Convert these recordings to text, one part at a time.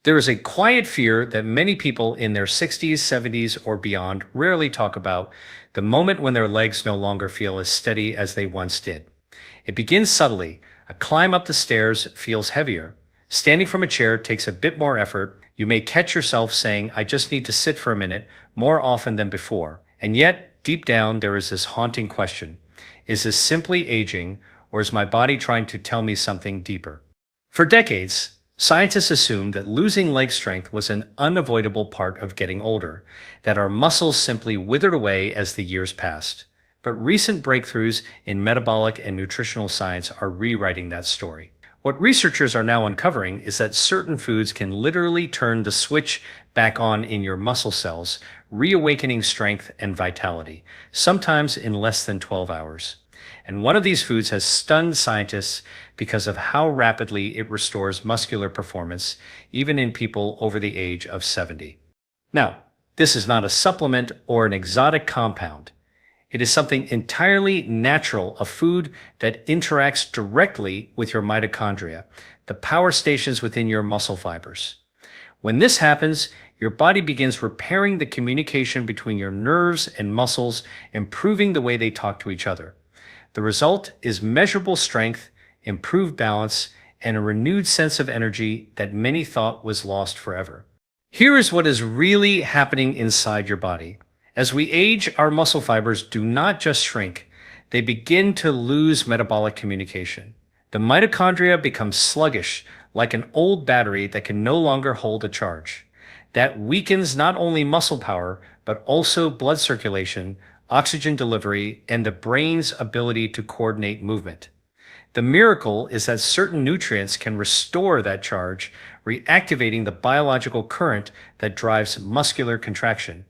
There is a quiet fear that many people in their 60s, 70s, or beyond rarely talk about: the moment when their legs no longer feel as steady as they once did. It begins subtly. A climb up the stairs feels heavier. Standing from a chair takes a bit more effort. You may catch yourself saying, "I just need to sit for a minute," more often than before. And yet, deep down, there is this haunting question: is this simply aging, or is my body trying to tell me something deeper? For decades, scientists assumed that losing leg strength was an unavoidable part of getting older, that our muscles simply withered away as the years passed. But recent breakthroughs in metabolic and nutritional science are rewriting that story. What researchers are now uncovering is that certain foods can literally turn the switch back on in your muscle cells, reawakening strength and vitality, sometimes in less than 12 hours. And one of these foods has stunned scientists because of how rapidly it restores muscular performance, even in people over the age of 70. Now, this is not a supplement or an exotic compound. It is something entirely natural, a food that interacts directly with your mitochondria, the power stations within your muscle fibers. When this happens, your body begins repairing the communication between your nerves and muscles, improving the way they talk to each other. The result is measurable strength, improved balance, and a renewed sense of energy that many thought was lost forever. Here is what is really happening inside your body. As we age, our muscle fibers do not just shrink, they begin to lose metabolic communication. The mitochondria become sluggish, like an old battery that can no longer hold a charge. That weakens not only muscle power, but also blood circulation, oxygen delivery, and the brain's ability to coordinate movement. The miracle is that certain nutrients can restore that charge, reactivating the biological current that drives muscular contraction.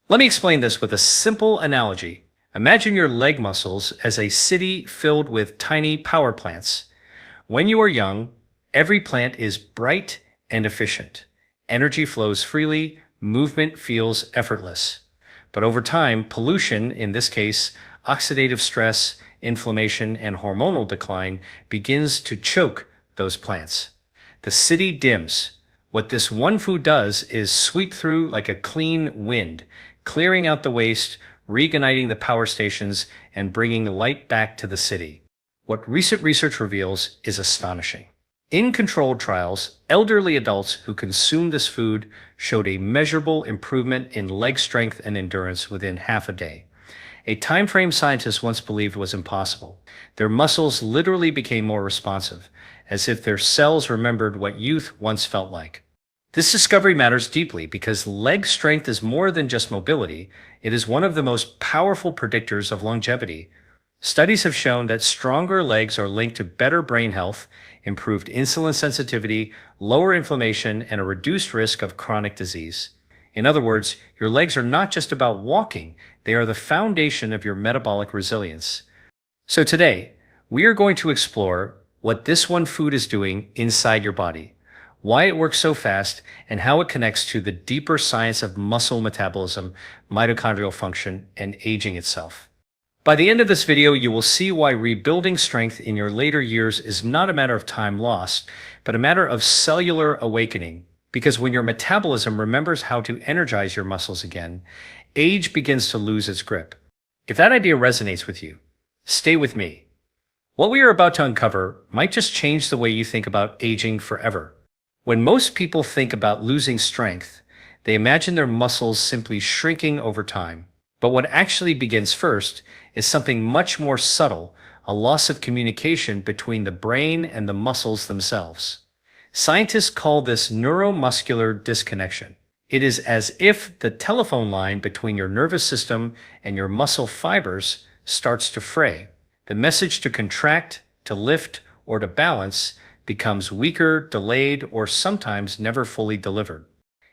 Let me explain this with a simple analogy. Imagine your leg muscles as a city filled with tiny power plants. When you are young, every plant is bright and efficient. Energy flows freely, movement feels effortless. But over time, pollution, in this case, oxidative stress, inflammation, and hormonal decline, begins to choke those plants. The city dims. What this one food does is sweep through like a clean wind, clearing out the waste, reigniting the power stations, and bringing light back to the city. What recent research reveals is astonishing. In controlled trials, elderly adults who consumed this food showed a measurable improvement in leg strength and endurance within half a day, a time frame scientists once believed was impossible. Their muscles literally became more responsive, as if their cells remembered what youth once felt like. This discovery matters deeply because leg strength is more than just mobility. It is one of the most powerful predictors of longevity. Studies have shown that stronger legs are linked to better brain health, improved insulin sensitivity, lower inflammation, and a reduced risk of chronic disease. In other words, your legs are not just about walking, they are the foundation of your metabolic resilience. So today, we are going to explore what this one food is doing inside your body, why it works so fast, and how it connects to the deeper science of muscle metabolism, mitochondrial function, and aging itself. By the end of this video, you will see why rebuilding strength in your later years is not a matter of time lost, but a matter of cellular awakening. Because when your metabolism remembers how to energize your muscles again, age begins to lose its grip. If that idea resonates with you, stay with me. What we are about to uncover might just change the way you think about aging forever. When most people think about losing strength, they imagine their muscles simply shrinking over time. But what actually begins first is something much more subtle, a loss of communication between the brain and the muscles themselves. Scientists call this neuromuscular disconnection. It is as if the telephone line between your nervous system and your muscle fibers starts to fray. The message to contract, to lift, or to balance becomes weaker, delayed, or sometimes never fully delivered.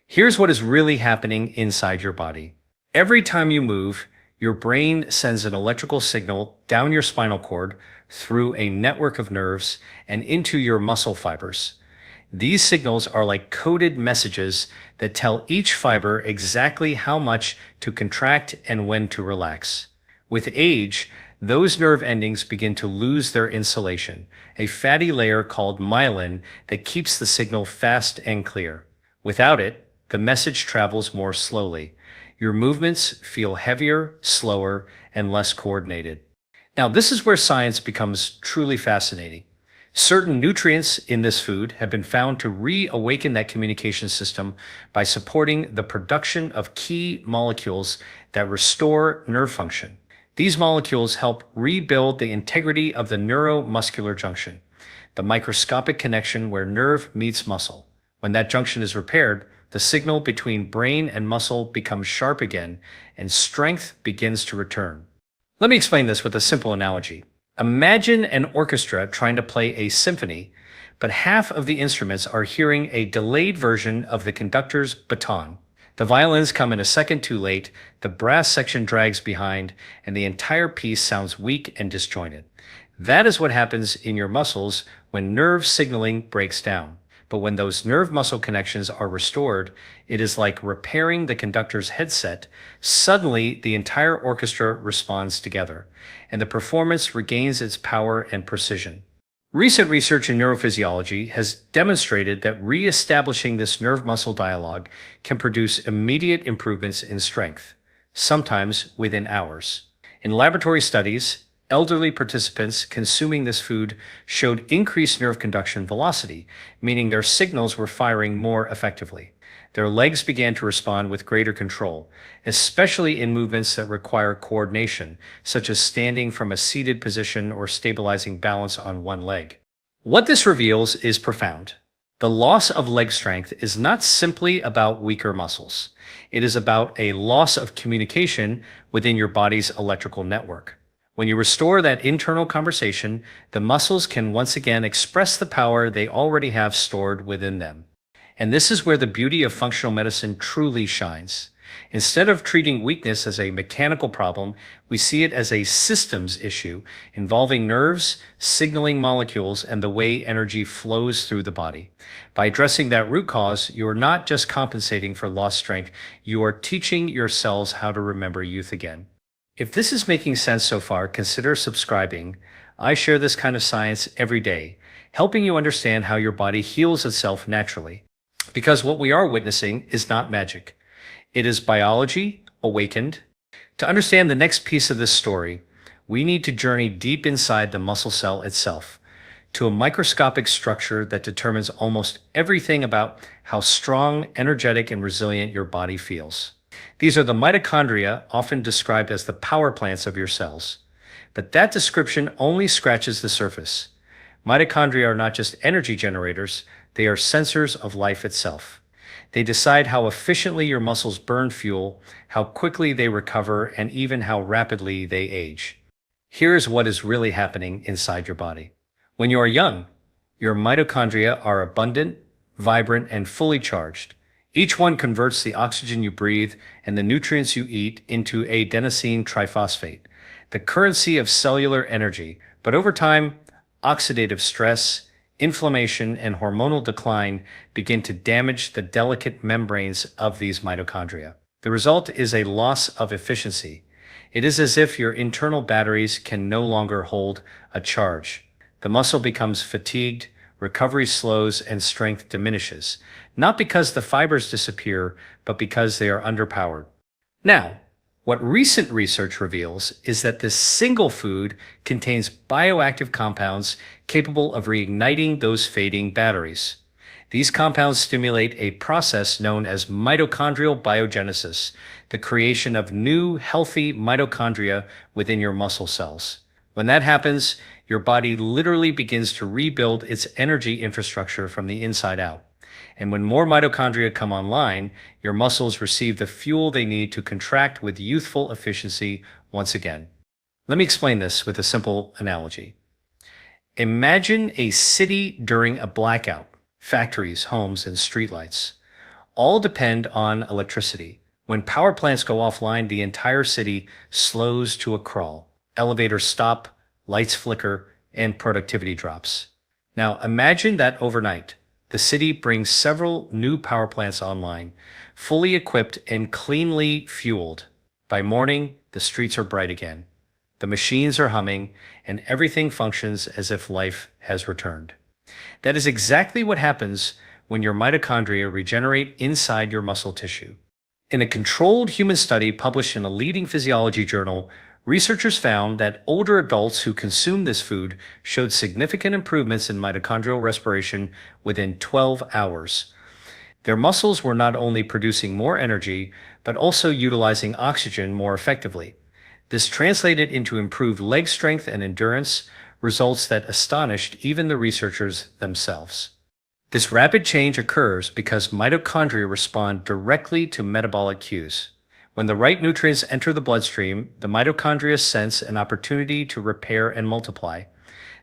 Here's what is really happening inside your body. Every time you move, your brain sends an electrical signal down your spinal cord, through a network of nerves, and into your muscle fibers. These signals are like coded messages that tell each fiber exactly how much to contract and when to relax. With age, those nerve endings begin to lose their insulation, a fatty layer called myelin that keeps the signal fast and clear. Without it, the message travels more slowly. Your movements feel heavier, slower, and less coordinated. Now, this is where science becomes truly fascinating. Certain nutrients in this food have been found to reawaken that communication system by supporting the production of key molecules that restore nerve function. These molecules help rebuild the integrity of the neuromuscular junction, the microscopic connection where nerve meets muscle. When that junction is repaired, the signal between brain and muscle becomes sharp again, and strength begins to return. Let me explain this with a simple analogy. Imagine an orchestra trying to play a symphony, but half of the instruments are hearing a delayed version of the conductor's baton. The violins come in a second too late, the brass section drags behind, and the entire piece sounds weak and disjointed. That is what happens in your muscles when nerve signaling breaks down. But when those nerve muscle connections are restored, it is like repairing the conductor's headset. Suddenly, the entire orchestra responds together, and the performance regains its power and precision. Recent research in neurophysiology has demonstrated that re-establishing this nerve-muscle dialogue can produce immediate improvements in strength, sometimes within hours. In laboratory studies, elderly participants consuming this food showed increased nerve conduction velocity, meaning their signals were firing more effectively. Their legs began to respond with greater control, especially in movements that require coordination, such as standing from a seated position or stabilizing balance on one leg. What this reveals is profound. The loss of leg strength is not simply about weaker muscles. It is about a loss of communication within your body's electrical network. When you restore that internal conversation, the muscles can once again express the power they already have stored within them. And this is where the beauty of functional medicine truly shines. Instead of treating weakness as a mechanical problem, we see it as a systems issue involving nerves, signaling molecules, and the way energy flows through the body. By addressing that root cause, you are not just compensating for lost strength, you are teaching your cells how to remember youth again. If this is making sense so far, consider subscribing. I share this kind of science every day, helping you understand how your body heals itself naturally. Because what we are witnessing is not magic. It is biology awakened. To understand the next piece of this story, we need to journey deep inside the muscle cell itself, to a microscopic structure that determines almost everything about how strong, energetic, and resilient your body feels. These are the mitochondria, often described as the power plants of your cells. But that description only scratches the surface. Mitochondria are not just energy generators, they are sensors of life itself. They decide how efficiently your muscles burn fuel, how quickly they recover, and even how rapidly they age. Here is what is really happening inside your body. When you are young, your mitochondria are abundant, vibrant, and fully charged. Each one converts the oxygen you breathe and the nutrients you eat into adenosine triphosphate, the currency of cellular energy. But over time, oxidative stress, inflammation, and hormonal decline begin to damage the delicate membranes of these mitochondria. The result is a loss of efficiency. It is as if your internal batteries can no longer hold a charge. The muscle becomes fatigued, recovery slows, and strength diminishes, not because the fibers disappear, but because they are underpowered. Now, what recent research reveals is that this single food contains bioactive compounds capable of reigniting those fading batteries. These compounds stimulate a process known as mitochondrial biogenesis, the creation of new, healthy mitochondria within your muscle cells. When that happens, your body literally begins to rebuild its energy infrastructure from the inside out. And when more mitochondria come online, your muscles receive the fuel they need to contract with youthful efficiency once again. Let me explain this with a simple analogy. Imagine a city during a blackout. Factories, homes, and streetlights all depend on electricity. When power plants go offline, the entire city slows to a crawl. Elevators stop, lights flicker, and productivity drops. Now imagine that overnight, the city brings several new power plants online, fully equipped and cleanly fueled. By morning, the streets are bright again. The machines are humming, and everything functions as if life has returned. That is exactly what happens when your mitochondria regenerate inside your muscle tissue. In a controlled human study published in a leading physiology journal, researchers found that older adults who consumed this food showed significant improvements in mitochondrial respiration within 12 hours. Their muscles were not only producing more energy, but also utilizing oxygen more effectively. This translated into improved leg strength and endurance, results that astonished even the researchers themselves. This rapid change occurs because mitochondria respond directly to metabolic cues. When the right nutrients enter the bloodstream, the mitochondria sense an opportunity to repair and multiply.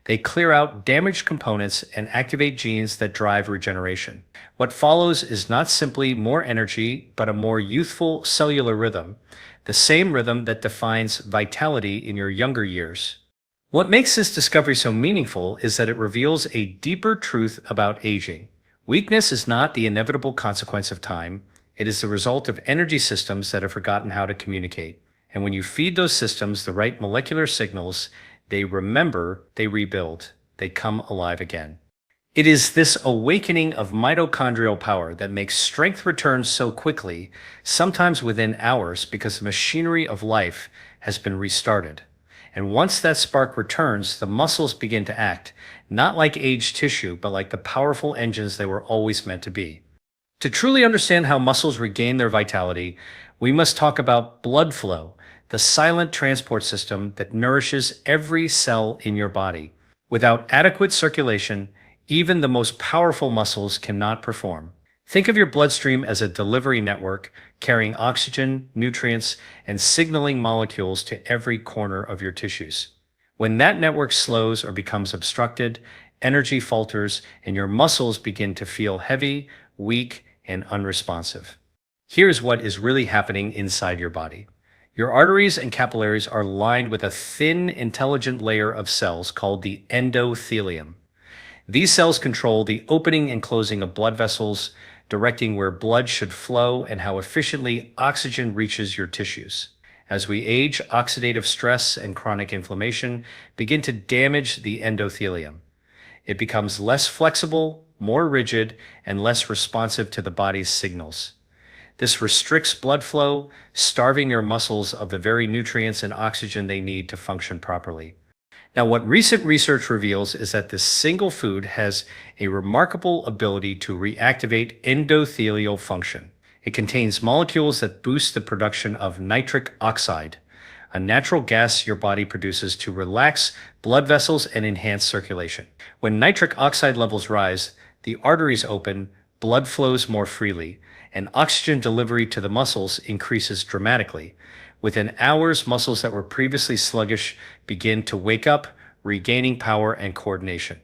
They clear out damaged components and activate genes that drive regeneration. What follows is not simply more energy, but a more youthful cellular rhythm, the same rhythm that defines vitality in your younger years. What makes this discovery so meaningful is that it reveals a deeper truth about aging. Weakness is not the inevitable consequence of time. It is the result of energy systems that have forgotten how to communicate. And when you feed those systems the right molecular signals, they remember, they rebuild, they come alive again. It is this awakening of mitochondrial power that makes strength return so quickly, sometimes within hours, because the machinery of life has been restarted. And once that spark returns, the muscles begin to act, not like aged tissue, but like the powerful engines they were always meant to be. To truly understand how muscles regain their vitality, we must talk about blood flow, the silent transport system that nourishes every cell in your body. Without adequate circulation, even the most powerful muscles cannot perform. Think of your bloodstream as a delivery network carrying oxygen, nutrients, and signaling molecules to every corner of your tissues. When that network slows or becomes obstructed, energy falters and your muscles begin to feel heavy, weak, and unresponsive. Here's what is really happening inside your body. Your arteries and capillaries are lined with a thin, intelligent layer of cells called the endothelium. These cells control the opening and closing of blood vessels, directing where blood should flow and how efficiently oxygen reaches your tissues. As we age, oxidative stress and chronic inflammation begin to damage the endothelium. It becomes less flexible, more rigid, and less responsive to the body's signals. This restricts blood flow, starving your muscles of the very nutrients and oxygen they need to function properly. Now, what recent research reveals is that this single food has a remarkable ability to reactivate endothelial function. It contains molecules that boost the production of nitric oxide, a natural gas your body produces to relax blood vessels and enhance circulation. When nitric oxide levels rise, the arteries open, blood flows more freely, and oxygen delivery to the muscles increases dramatically. Within hours, muscles that were previously sluggish begin to wake up, regaining power and coordination.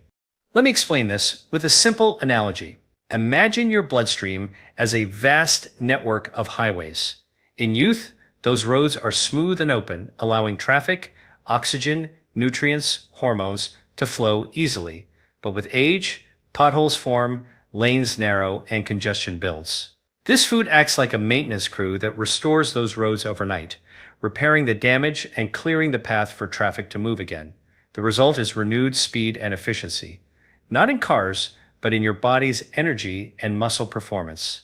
Let me explain this with a simple analogy. Imagine your bloodstream as a vast network of highways. In youth, those roads are smooth and open, allowing traffic, oxygen, nutrients, hormones to flow easily. But with age, potholes form, lanes narrow, and congestion builds. This food acts like a maintenance crew that restores those roads overnight, repairing the damage and clearing the path for traffic to move again. The result is renewed speed and efficiency, not in cars, but in your body's energy and muscle performance.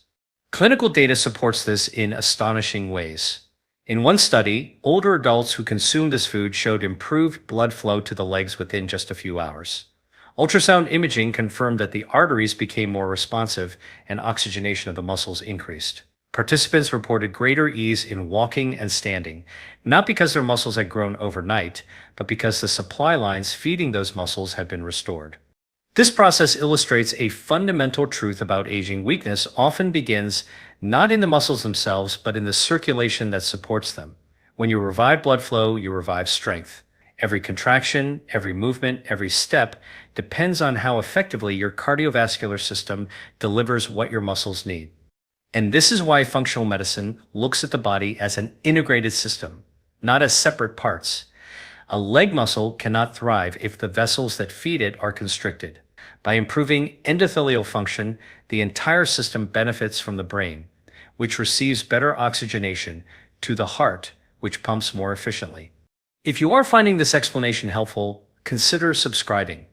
Clinical data supports this in astonishing ways. In one study, older adults who consumed this food showed improved blood flow to the legs within just a few hours. Ultrasound imaging confirmed that the arteries became more responsive and oxygenation of the muscles increased. Participants reported greater ease in walking and standing, not because their muscles had grown overnight, but because the supply lines feeding those muscles had been restored. This process illustrates a fundamental truth about aging. Weakness often begins not in the muscles themselves, but in the circulation that supports them. When you revive blood flow, you revive strength. Every contraction, every movement, every step depends on how effectively your cardiovascular system delivers what your muscles need. And this is why functional medicine looks at the body as an integrated system, not as separate parts. A leg muscle cannot thrive if the vessels that feed it are constricted. By improving endothelial function, the entire system benefits from the brain, which receives better oxygenation, to the heart, which pumps more efficiently. If you are finding this explanation helpful, consider subscribing.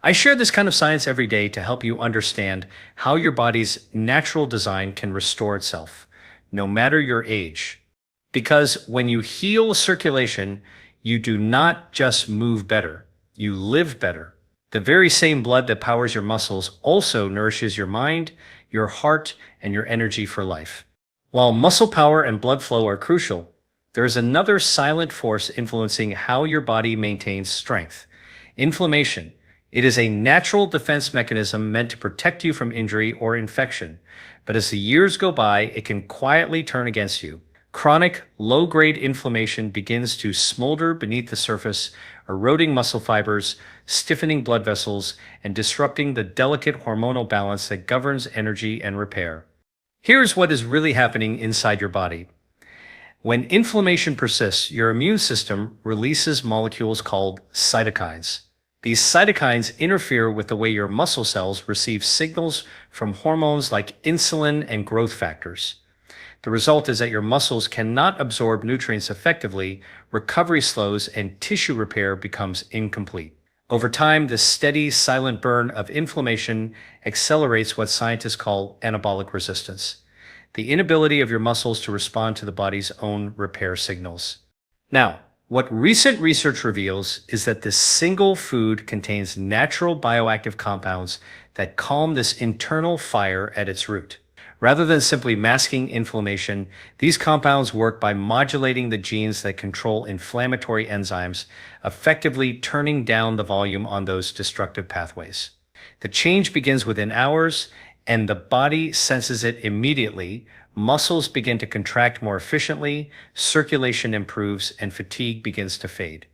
I share this kind of science every day to help you understand how your body's natural design can restore itself, no matter your age. Because when you heal circulation, you do not just move better, you live better. The very same blood that powers your muscles also nourishes your mind, your heart, and your energy for life. While muscle power and blood flow are crucial, there is another silent force influencing how your body maintains strength: inflammation. It is a natural defense mechanism meant to protect you from injury or infection, but as the years go by, it can quietly turn against you. Chronic, low-grade inflammation begins to smolder beneath the surface, eroding muscle fibers, stiffening blood vessels, and disrupting the delicate hormonal balance that governs energy and repair. Here's what is really happening inside your body. When inflammation persists, your immune system releases molecules called cytokines. These cytokines interfere with the way your muscle cells receive signals from hormones like insulin and growth factors. The result is that your muscles cannot absorb nutrients effectively, recovery slows, and tissue repair becomes incomplete. Over time, this steady, silent burn of inflammation accelerates what scientists call anabolic resistance, the inability of your muscles to respond to the body's own repair signals. Now, what recent research reveals is that this single food contains natural bioactive compounds that calm this internal fire at its root. Rather than simply masking inflammation, these compounds work by modulating the genes that control inflammatory enzymes, effectively turning down the volume on those destructive pathways. The change begins within hours, and the body senses it immediately. Muscles begin to contract more efficiently, circulation improves, and fatigue begins to fade.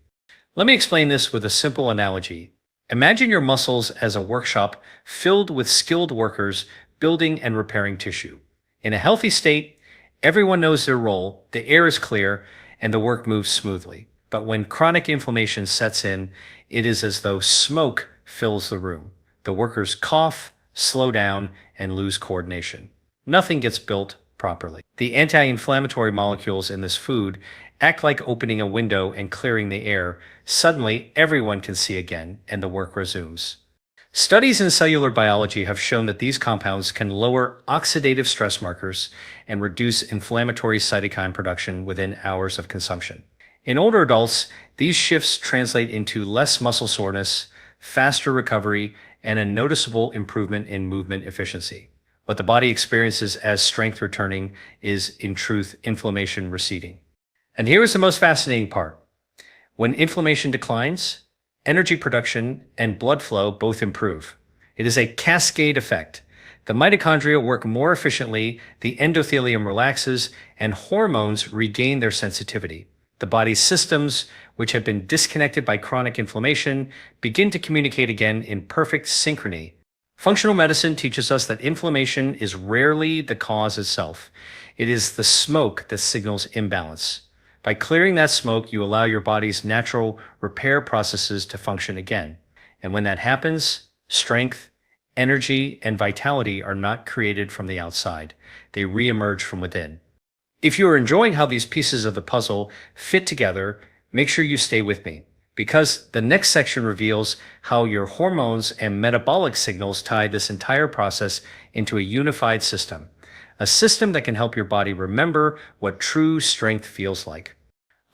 Let me explain this with a simple analogy. Imagine your muscles as a workshop filled with skilled workers building and repairing tissue. In a healthy state, everyone knows their role, the air is clear, and the work moves smoothly. But when chronic inflammation sets in, it is as though smoke fills the room. The workers cough, slow down, and lose coordination. Nothing gets built properly. The anti-inflammatory molecules in this food act like opening a window and clearing the air. Suddenly, everyone can see again, and the work resumes. Studies in cellular biology have shown that these compounds can lower oxidative stress markers and reduce inflammatory cytokine production within hours of consumption. In older adults, these shifts translate into less muscle soreness, faster recovery, and a noticeable improvement in movement efficiency. What the body experiences as strength returning is, in truth, inflammation receding. And here is the most fascinating part. When inflammation declines, energy production and blood flow both improve. It is a cascade effect. The mitochondria work more efficiently, the endothelium relaxes, and hormones regain their sensitivity. The body's systems, which have been disconnected by chronic inflammation, begin to communicate again in perfect synchrony. Functional medicine teaches us that inflammation is rarely the cause itself. It is the smoke that signals imbalance. By clearing that smoke, you allow your body's natural repair processes to function again. And when that happens, strength, energy, and vitality are not created from the outside. They re-emerge from within. If you are enjoying how these pieces of the puzzle fit together, make sure you stay with me, because the next section reveals how your hormones and metabolic signals tie this entire process into a unified system. A system that can help your body remember what true strength feels like.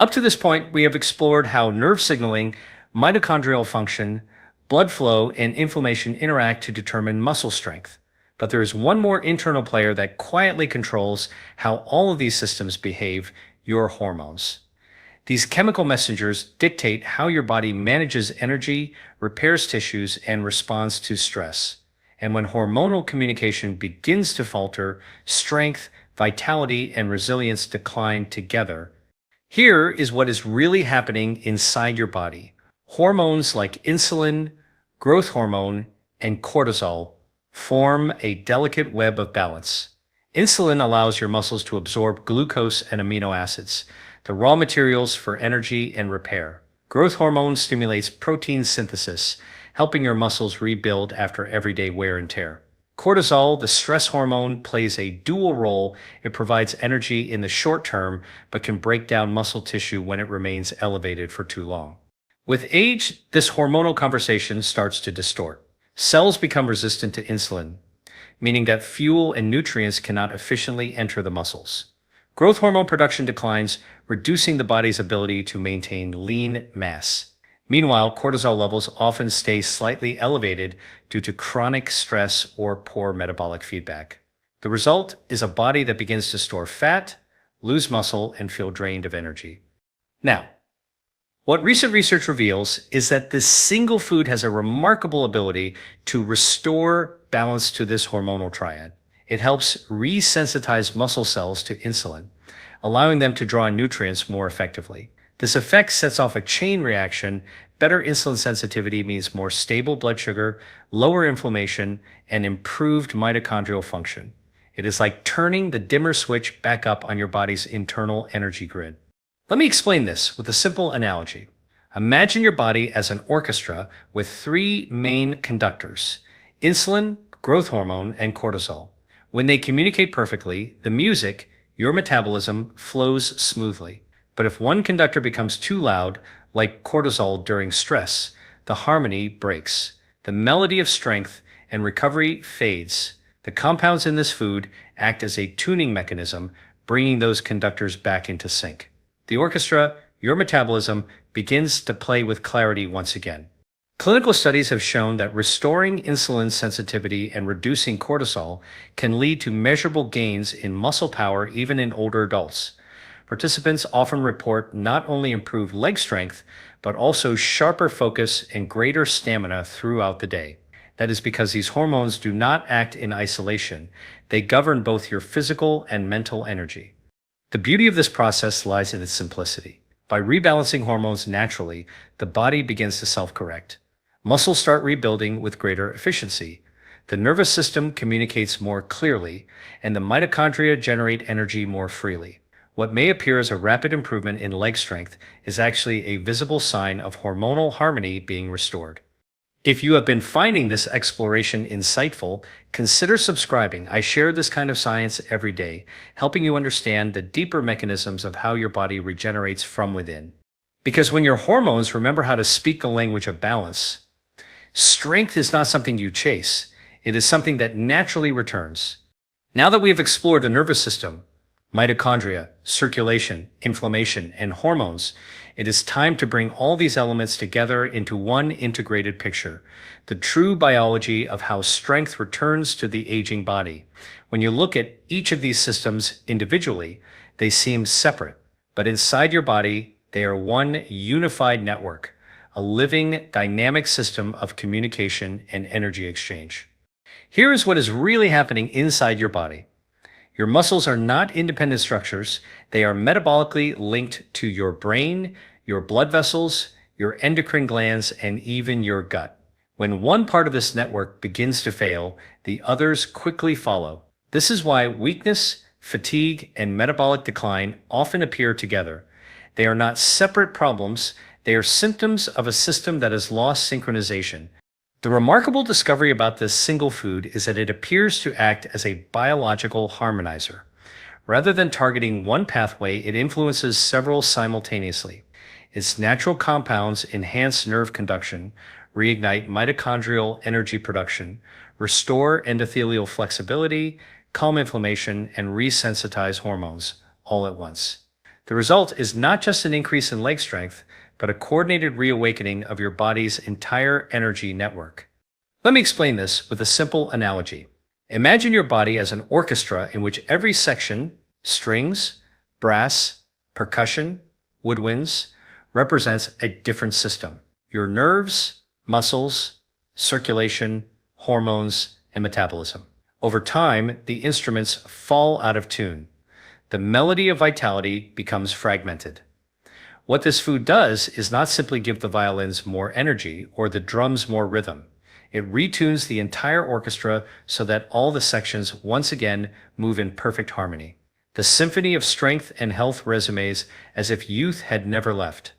Up to this point, we have explored how nerve signaling, mitochondrial function, blood flow, and inflammation interact to determine muscle strength. But there is one more internal player that quietly controls how all of these systems behave: your hormones. These chemical messengers dictate how your body manages energy, repairs tissues, and responds to stress. And when hormonal communication begins to falter, strength, vitality, and resilience decline together. Here is what is really happening inside your body. Hormones like insulin, growth hormone, and cortisol form a delicate web of balance. Insulin allows your muscles to absorb glucose and amino acids, the raw materials for energy and repair. Growth hormone stimulates protein synthesis, helping your muscles rebuild after everyday wear and tear. Cortisol, the stress hormone, plays a dual role. It provides energy in the short term, but can break down muscle tissue when it remains elevated for too long. With age, this hormonal conversation starts to distort. Cells become resistant to insulin, meaning that fuel and nutrients cannot efficiently enter the muscles. Growth hormone production declines, reducing the body's ability to maintain lean mass. Meanwhile, cortisol levels often stay slightly elevated due to chronic stress or poor metabolic feedback. The result is a body that begins to store fat, lose muscle, and feel drained of energy. Now, what recent research reveals is that this single food has a remarkable ability to restore balance to this hormonal triad. It helps resensitize muscle cells to insulin, allowing them to draw in nutrients more effectively. This effect sets off a chain reaction. Better insulin sensitivity means more stable blood sugar, lower inflammation, and improved mitochondrial function. It is like turning the dimmer switch back up on your body's internal energy grid. Let me explain this with a simple analogy. Imagine your body as an orchestra with three main conductors: insulin, growth hormone, and cortisol. When they communicate perfectly, the music, your metabolism, flows smoothly. But if one conductor becomes too loud, like cortisol during stress, the harmony breaks. The melody of strength and recovery fades. The compounds in this food act as a tuning mechanism, bringing those conductors back into sync. The orchestra, your metabolism, begins to play with clarity once again. Clinical studies have shown that restoring insulin sensitivity and reducing cortisol can lead to measurable gains in muscle power even in older adults. Participants often report not only improved leg strength, but also sharper focus and greater stamina throughout the day. That is because these hormones do not act in isolation. They govern both your physical and mental energy. The beauty of this process lies in its simplicity. By rebalancing hormones naturally, the body begins to self-correct. Muscles start rebuilding with greater efficiency. The nervous system communicates more clearly, and the mitochondria generate energy more freely. What may appear as a rapid improvement in leg strength is actually a visible sign of hormonal harmony being restored. If you have been finding this exploration insightful, consider subscribing. I share this kind of science every day, helping you understand the deeper mechanisms of how your body regenerates from within. Because when your hormones remember how to speak the language of balance, strength is not something you chase. It is something that naturally returns. Now that we have explored the nervous system, mitochondria, circulation, inflammation, and hormones, it is time to bring all these elements together into one integrated picture, the true biology of how strength returns to the aging body. When you look at each of these systems individually, they seem separate, but inside your body, they are one unified network, a living, dynamic system of communication and energy exchange. Here is what is really happening inside your body. Your muscles are not independent structures. They are metabolically linked to your brain, your blood vessels, your endocrine glands, and even your gut. When one part of this network begins to fail, the others quickly follow. This is why weakness, fatigue, and metabolic decline often appear together. They are not separate problems. They are symptoms of a system that has lost synchronization. The remarkable discovery about this single food is that it appears to act as a biological harmonizer. Rather than targeting one pathway, it influences several simultaneously. Its natural compounds enhance nerve conduction, reignite mitochondrial energy production, restore endothelial flexibility, calm inflammation, and resensitize hormones all at once. The result is not just an increase in leg strength, but a coordinated reawakening of your body's entire energy network. Let me explain this with a simple analogy. Imagine your body as an orchestra in which every section, strings, brass, percussion, woodwinds, represents a different system. Your nerves, muscles, circulation, hormones, and metabolism. Over time, the instruments fall out of tune. The melody of vitality becomes fragmented. What this food does is not simply give the violins more energy or the drums more rhythm. It retunes the entire orchestra so that all the sections once again move in perfect harmony. The symphony of strength and health resumes as if youth had never left.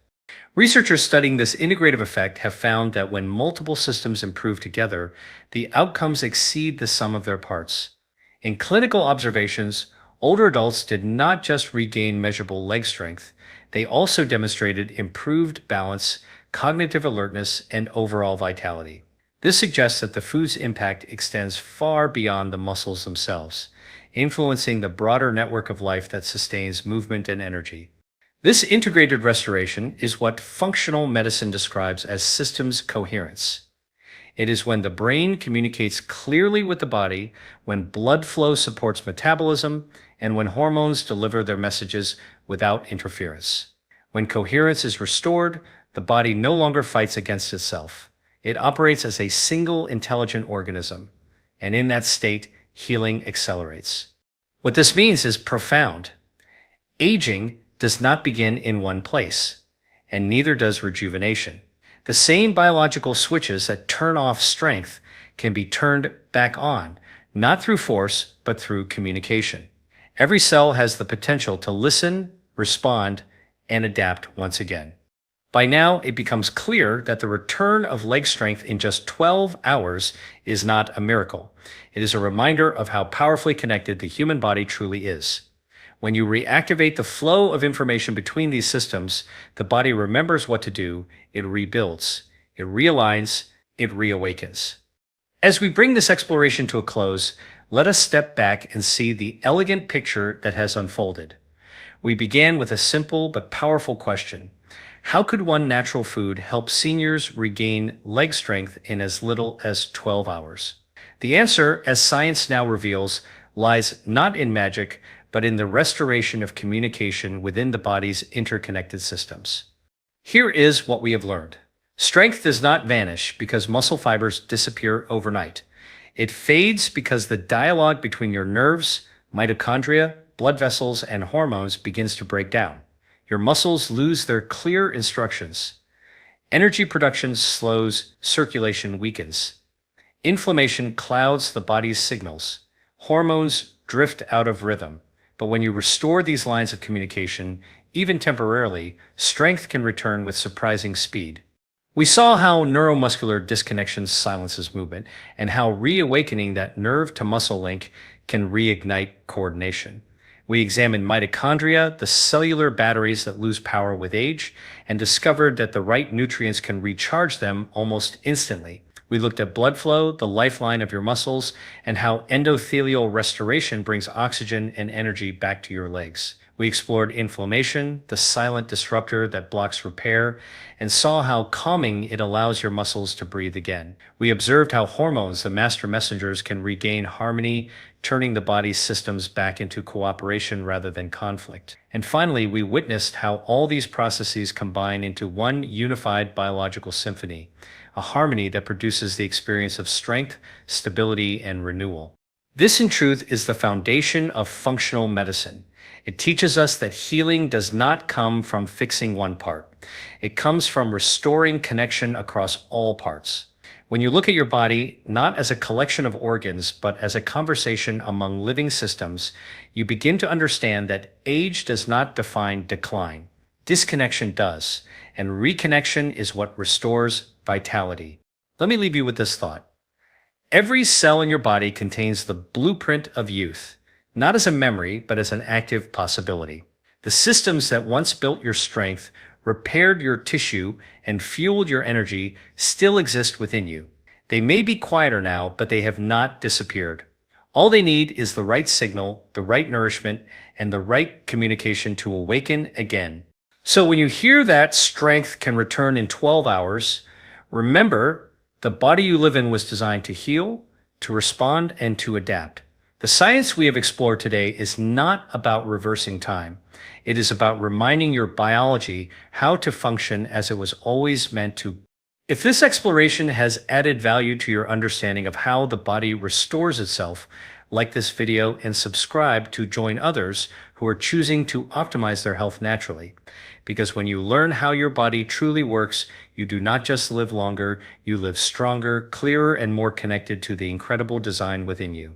Researchers studying this integrative effect have found that when multiple systems improve together, the outcomes exceed the sum of their parts. In clinical observations, older adults did not just regain measurable leg strength, they also demonstrated improved balance, cognitive alertness, and overall vitality. This suggests that the food's impact extends far beyond the muscles themselves, influencing the broader network of life that sustains movement and energy. This integrated restoration is what functional medicine describes as systems coherence. It is when the brain communicates clearly with the body, when blood flow supports metabolism, and when hormones deliver their messages without interference. When coherence is restored, the body no longer fights against itself. It operates as a single intelligent organism, and in that state, healing accelerates. What this means is profound. Aging does not begin in one place, and neither does rejuvenation. The same biological switches that turn off strength can be turned back on, not through force, but through communication. Every cell has the potential to listen, respond, and adapt once again. By now, it becomes clear that the return of leg strength in just 12 hours is not a miracle. It is a reminder of how powerfully connected the human body truly is. When you reactivate the flow of information between these systems, the body remembers what to do, it rebuilds, it realigns, it reawakens. As we bring this exploration to a close, let us step back and see the elegant picture that has unfolded. We began with a simple but powerful question. How could one natural food help seniors regain leg strength in as little as 12 hours? The answer, as science now reveals, lies not in magic, but in the restoration of communication within the body's interconnected systems. Here is what we have learned. Strength does not vanish because muscle fibers disappear overnight. It fades because the dialogue between your nerves, mitochondria, blood vessels, and hormones begins to break down. Your muscles lose their clear instructions. Energy production slows, circulation weakens. Inflammation clouds the body's signals. Hormones drift out of rhythm. But when you restore these lines of communication, even temporarily, strength can return with surprising speed. We saw how neuromuscular disconnection silences movement and how reawakening that nerve-to-muscle link can reignite coordination. We examined mitochondria, the cellular batteries that lose power with age, and discovered that the right nutrients can recharge them almost instantly. We looked at blood flow, the lifeline of your muscles, and how endothelial restoration brings oxygen and energy back to your legs. We explored inflammation, the silent disruptor that blocks repair, and saw how calming it allows your muscles to breathe again. We observed how hormones, the master messengers, can regain harmony, turning the body's systems back into cooperation rather than conflict. And finally, we witnessed how all these processes combine into one unified biological symphony, a harmony that produces the experience of strength, stability, and renewal. This, in truth, is the foundation of functional medicine. It teaches us that healing does not come from fixing one part. It comes from restoring connection across all parts. When you look at your body, not as a collection of organs, but as a conversation among living systems, you begin to understand that age does not define decline. Disconnection does, and reconnection is what restores vitality. Let me leave you with this thought. Every cell in your body contains the blueprint of youth, not as a memory, but as an active possibility. The systems that once built your strength, repaired your tissue, and fueled your energy still exist within you. They may be quieter now, but they have not disappeared. All they need is the right signal, the right nourishment, and the right communication to awaken again. So when you hear that strength can return in 12 hours, remember, the body you live in was designed to heal, to respond, and to adapt. The science we have explored today is not about reversing time. It is about reminding your biology how to function as it was always meant to. If this exploration has added value to your understanding of how the body restores itself, like this video and subscribe to join others who are choosing to optimize their health naturally. Because when you learn how your body truly works, you do not just live longer, you live stronger, clearer, and more connected to the incredible design within you.